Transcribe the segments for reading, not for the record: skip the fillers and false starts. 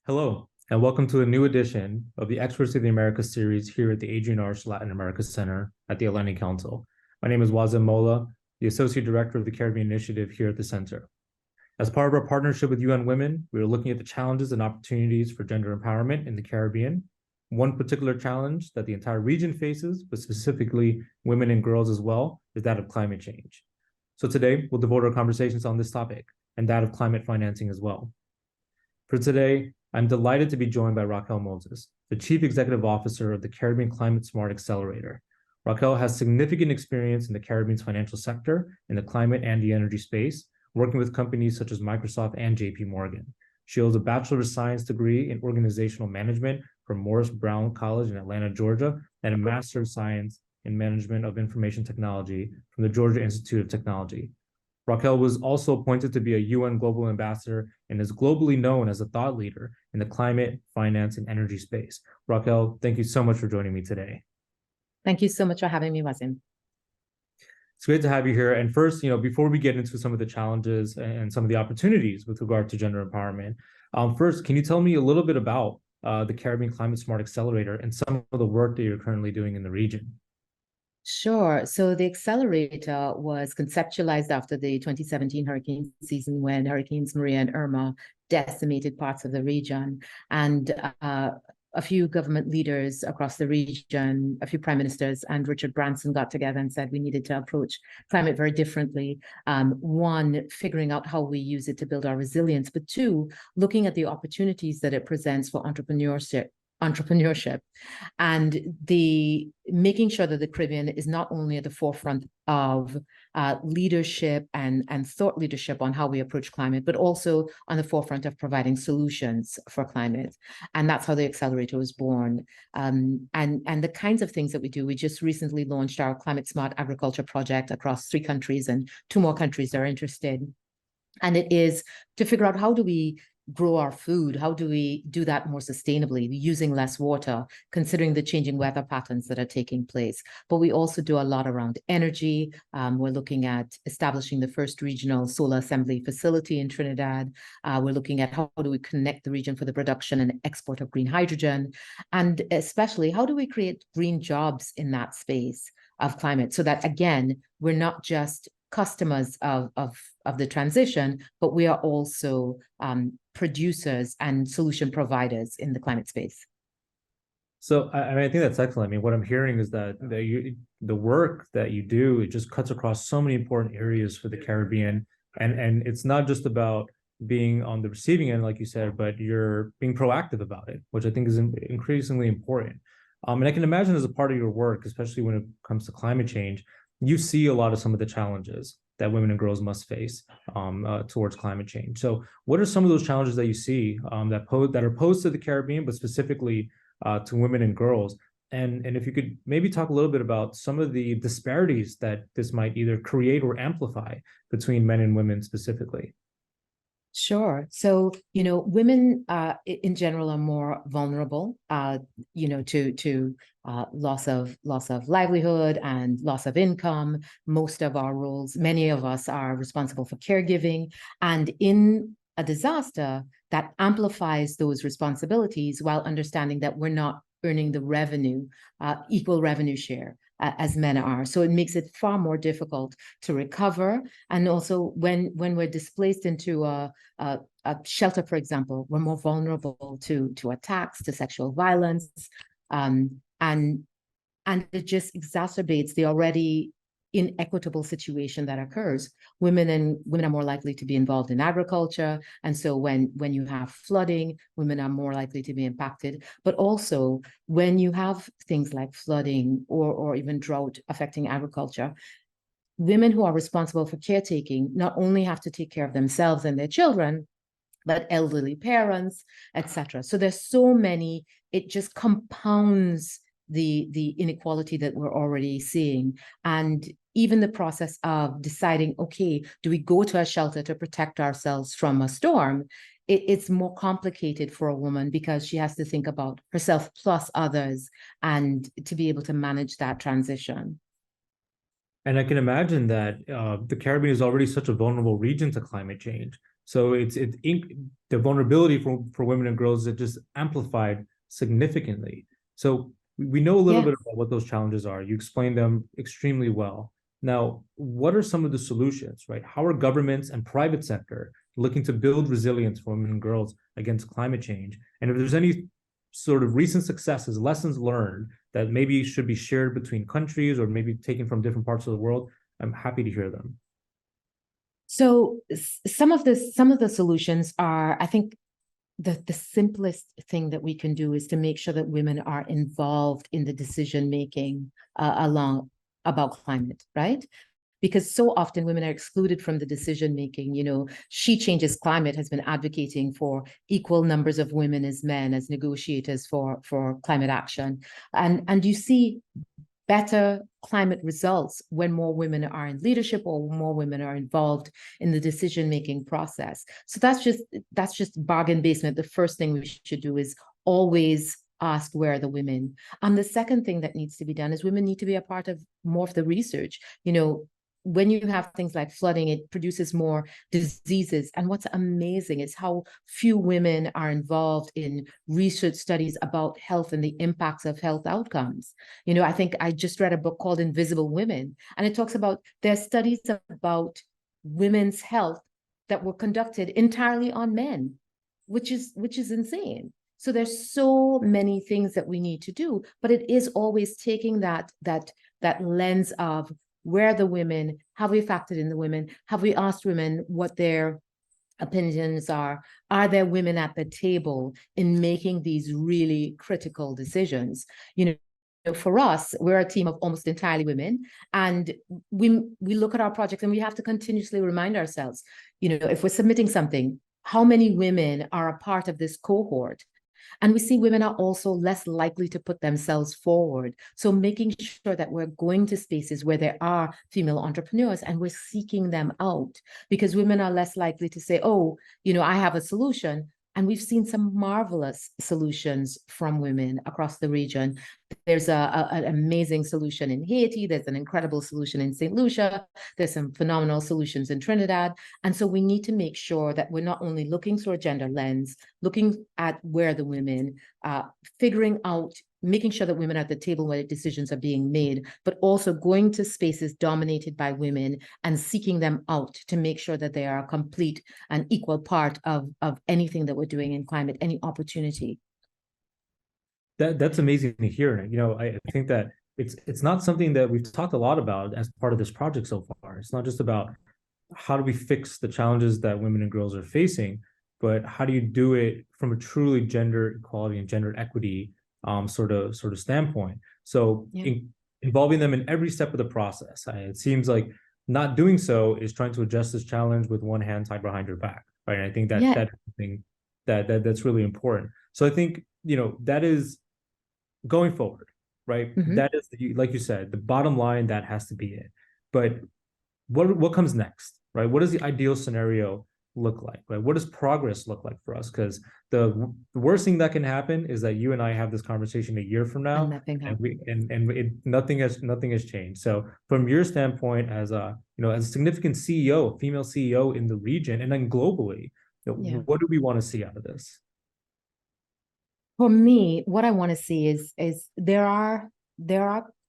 Hello, and welcome to a new edition of the Experts of the Americas series here at the Adrian Arch Latin America Center at the Atlantic Council. My name is Wazim Mola, the Associate Director of the Caribbean Initiative here at the Center. As part of our partnership with UN Women, we are looking at the challenges and opportunities for gender empowerment in the Caribbean. One particular challenge that the entire region faces, but specifically women and girls as well, is that of climate change. So today, we'll devote our conversations on this topic and that of climate financing as well. For today, I'm delighted to be joined by Racquel Moses, the Chief Executive Officer of the Caribbean Climate Smart Accelerator. Racquel has significant experience in the Caribbean's financial sector in the climate and the energy space, working with companies such as Microsoft and JP Morgan. She holds a Bachelor of Science degree in Organizational Management from Morris Brown College in Atlanta, Georgia, and a Master of Science in Management of Information Technology from the Georgia Institute of Technology. Racquel was also appointed to be a UN Global Ambassador and is globally known as a thought leader in the climate, finance, and energy space. Racquel, thank you so much for joining me today. Thank you so much for having me, Wazim. It's great to have you here. And first, before we get into some of the challenges and some of the opportunities with regard to gender empowerment, first, can you tell me a little bit about the Caribbean Climate Smart Accelerator and some of the work that you're currently doing in the region? Sure. So the Accelerator was conceptualized after the 2017 hurricane season when Hurricanes Maria and Irma decimated parts of the region. And a few government leaders across the region, a few prime ministers, and Richard Branson got together and said we needed to approach climate very differently. One, figuring out how we use it to build our resilience, but two, looking at the opportunities that it presents for entrepreneurship and the making sure that the Caribbean is not only at the forefront of leadership and thought leadership on how we approach climate, but also on the forefront of providing solutions for climate. And that's how the Accelerator was born. And the kinds of things that we do, we just recently launched our Climate Smart Agriculture project across 3 countries, and 2 more countries are interested. And it is to figure out, how do we grow our food? How do we do that more sustainably, using less water, considering the changing weather patterns that are taking place? But we also do a lot around energy. We're looking at establishing the first regional solar assembly facility in Trinidad. We're looking at how do we connect the region for the production and export of green hydrogen, and especially how do we create green jobs in that space of climate, so that, again, we're not just customers of the transition, but we are also producers and solution providers in the climate space. So, I think that's excellent. I mean, what I'm hearing is that the work that you do, it just cuts across so many important areas for the Caribbean. And it's not just about being on the receiving end, like you said, but you're being proactive about it, which I think is increasingly important. And I can imagine as a part of your work, especially when it comes to climate change, you see a lot of some of the challenges that women and girls must face towards climate change. So what are some of those challenges that you see that are posed to the Caribbean, but specifically to women and girls? And if you could maybe talk a little bit about some of the disparities that this might either create or amplify between men and women specifically. Sure. So, women in general are more vulnerable, to loss of livelihood and loss of income. Most of our roles, many of us are responsible for caregiving, and in a disaster that amplifies those responsibilities while understanding that we're not earning the revenue, equal revenue share as men are. So it makes it far more difficult to recover. And also when we're displaced into a shelter, for example, we're more vulnerable to attacks, to sexual violence. And it just exacerbates the already inequitable situation that occurs. Women are more likely to be involved in agriculture. And so when you have flooding, women are more likely to be impacted. But also when you have things like flooding or even drought affecting agriculture, women who are responsible for caretaking not only have to take care of themselves and their children, but elderly parents, etc. So there's so many, it just compounds the inequality that we're already seeing. And even the process of deciding, okay, do we go to a shelter to protect ourselves from a storm? It's more complicated for a woman because she has to think about herself plus others and to be able to manage that transition. And I can imagine that the Caribbean is already such a vulnerable region to climate change. So the vulnerability for women and girls is just amplified significantly. So we know a little Yeah. bit about what those challenges are. You explained them extremely well. Now, what are some of the solutions, right? How are governments and private sector looking to build resilience for women and girls against climate change? And if there's any sort of recent successes, lessons learned that maybe should be shared between countries or maybe taken from different parts of the world, I'm happy to hear them. So some of the solutions are, I think, the simplest thing that we can do is to make sure that women are involved in the decision making along about climate, right? Because so often women are excluded from the decision making. She Changes Climate has been advocating for equal numbers of women as men as negotiators for climate action, and you see better climate results when more women are in leadership or more women are involved in the decision-making process. So that's just bargain basement. The first thing we should do is always ask, where are the women? And the second thing that needs to be done is women need to be a part of more of the research. When you have things like flooding, it produces more diseases. And what's amazing is how few women are involved in research studies about health and the impacts of health outcomes. I think I just read a book called Invisible Women, and it talks about there's studies about women's health that were conducted entirely on men, which is insane. So there's so many things that we need to do, but it is always taking that lens of, where are the women? Have we factored in the women? Have we asked women what their opinions are? Are there women at the table in making these really critical decisions? For us, we're a team of almost entirely women, and we look at our projects and we have to continuously remind ourselves, if we're submitting something, how many women are a part of this cohort? And we see women are also less likely to put themselves forward. So making sure that we're going to spaces where there are female entrepreneurs and we're seeking them out, because women are less likely to say, oh, I have a solution. And we've seen some marvelous solutions from women across the region. There's an amazing solution in Haiti. There's an incredible solution in St. Lucia. There's some phenomenal solutions in Trinidad. And so we need to make sure that we're not only looking through a gender lens, looking at where the women, figuring out, making sure that women are at the table where decisions are being made, but also going to spaces dominated by women and seeking them out to make sure that they are a complete and equal part of anything that we're doing in climate, any opportunity. That's amazing to hear. I think that it's not something that we've talked a lot about as part of this project so far. It's not just about how do we fix the challenges that women and girls are facing, but how do you do it from a truly gender equality and gender equity sort of standpoint. So Yeah. involving them in every step of the process. It seems like not doing so is trying to address this challenge with one hand tied behind your back, right? And I think that Yeah. that's something that's really important. So I think that is going forward, right? Mhm. That is, like you said, the bottom line. That has to be it. But what comes next, right? What does the ideal scenario look like, right? What does progress look like for us? Because the worst thing that can happen is that you and I have this conversation a year from And now, nothing and we happened. nothing has changed. So from your standpoint, as a significant CEO, female CEO in the region, and then globally, Yeah. what do we want to see out of this? For me, what I want to see is there are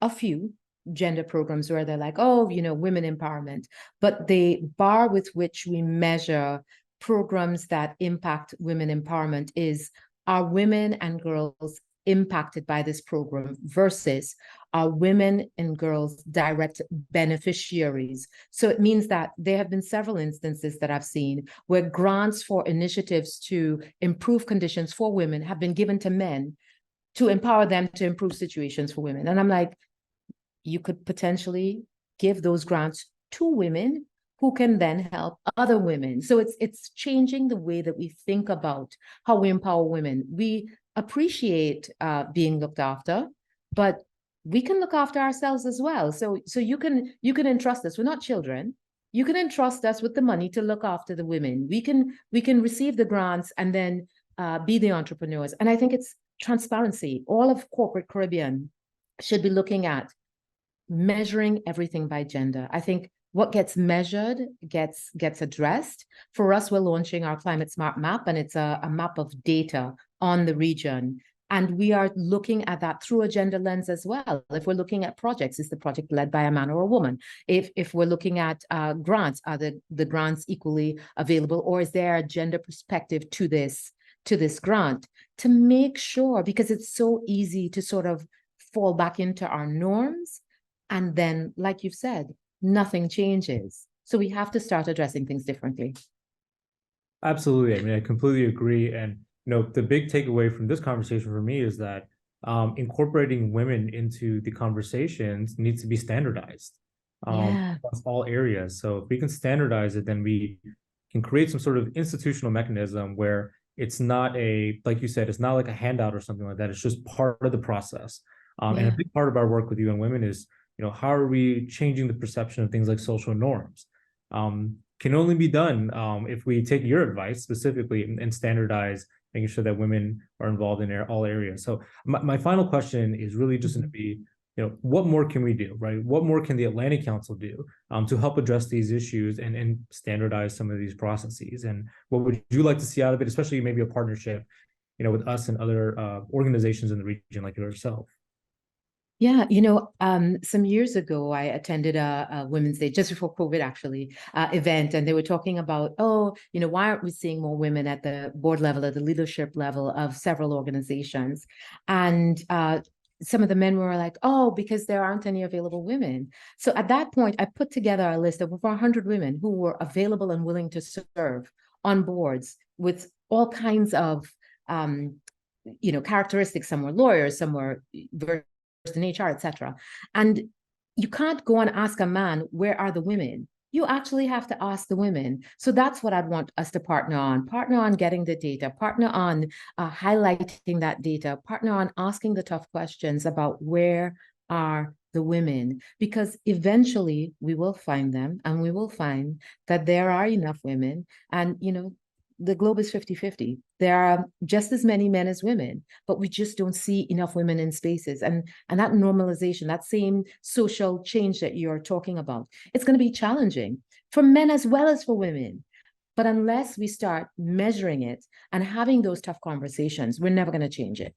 a few gender programs where they're like, oh, women empowerment, but the bar with which we measure programs that impact women empowerment is, are women and girls impacted by this program versus are women and girls direct beneficiaries. So it means that there have been several instances that I've seen where grants for initiatives to improve conditions for women have been given to men to empower them to improve situations for women. And I'm like, you could potentially give those grants to women who can then help other women. So it's changing the way that we think about how we empower women. We appreciate being looked after, but we can look after ourselves as well. So you can entrust us. We're not children. You can entrust us with the money to look after the women. We can receive the grants and then be the entrepreneurs. And I think it's transparency. All of corporate Caribbean should be looking at measuring everything by gender. I think what gets measured gets addressed. For us, we're launching our Climate Smart Map, and it's a map of data on the region. And we are looking at that through a gender lens as well. If we're looking at projects, is the project led by a man or a woman? If we're looking at grants, are the grants equally available, or is there a gender perspective to this grant? To make sure, because it's so easy to sort of fall back into our norms, and then, like you've said, nothing changes. So we have to start addressing things differently. Absolutely. I mean, I completely agree. And the big takeaway from this conversation for me is that incorporating women into the conversations needs to be standardized Yeah. across all areas. So if we can standardize it, then we can create some sort of institutional mechanism where it's not like you said, it's not like a handout or something like that. It's just part of the process. And a big part of our work with UN Women is, how are we changing the perception of things like social norms? Can only be done if we take your advice specifically and standardize, making sure that women are involved in all areas. So my final question is really just going to be, what more can we do, right? What more can the Atlantic Council do to help address these issues and standardize some of these processes? And what would you like to see out of it, especially maybe a partnership, with us and other organizations in the region like yourself? Yeah, some years ago, I attended a Women's Day, just before COVID, actually, event, and they were talking about, why aren't we seeing more women at the board level, at the leadership level of several organizations? And some of the men were like, oh, because there aren't any available women. So at that point, I put together a list of over 100 women who were available and willing to serve on boards with all kinds of characteristics. Some were lawyers, some were in HR, etc. And you can't go and ask a man, where are the women? You actually have to ask the women. So that's what I'd want us to partner on getting the data, partner on highlighting that data, partner on asking the tough questions about where are the women, because eventually we will find them, and we will find that there are enough women. And, the globe is 50-50. There are just as many men as women, but we just don't see enough women in spaces. And that normalization, that same social change that you're talking about, it's going to be challenging for men as well as for women. But unless we start measuring it and having those tough conversations, we're never going to change it.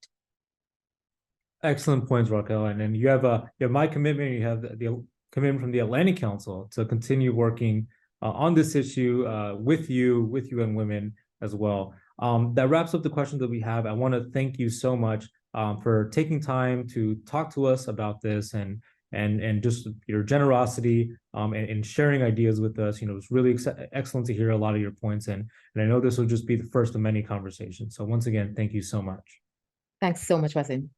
Excellent points, Racquel. And then you have my commitment. You have the commitment from the Atlantic Council to continue working on this issue with you and women as well. That wraps up the questions that we have. I want to thank you so much for taking time to talk to us about this and just your generosity and sharing ideas with us. It's really excellent to hear a lot of your points, and I know this will just be the first of many conversations. So once again, thank you so much. Thanks so much, Wasim.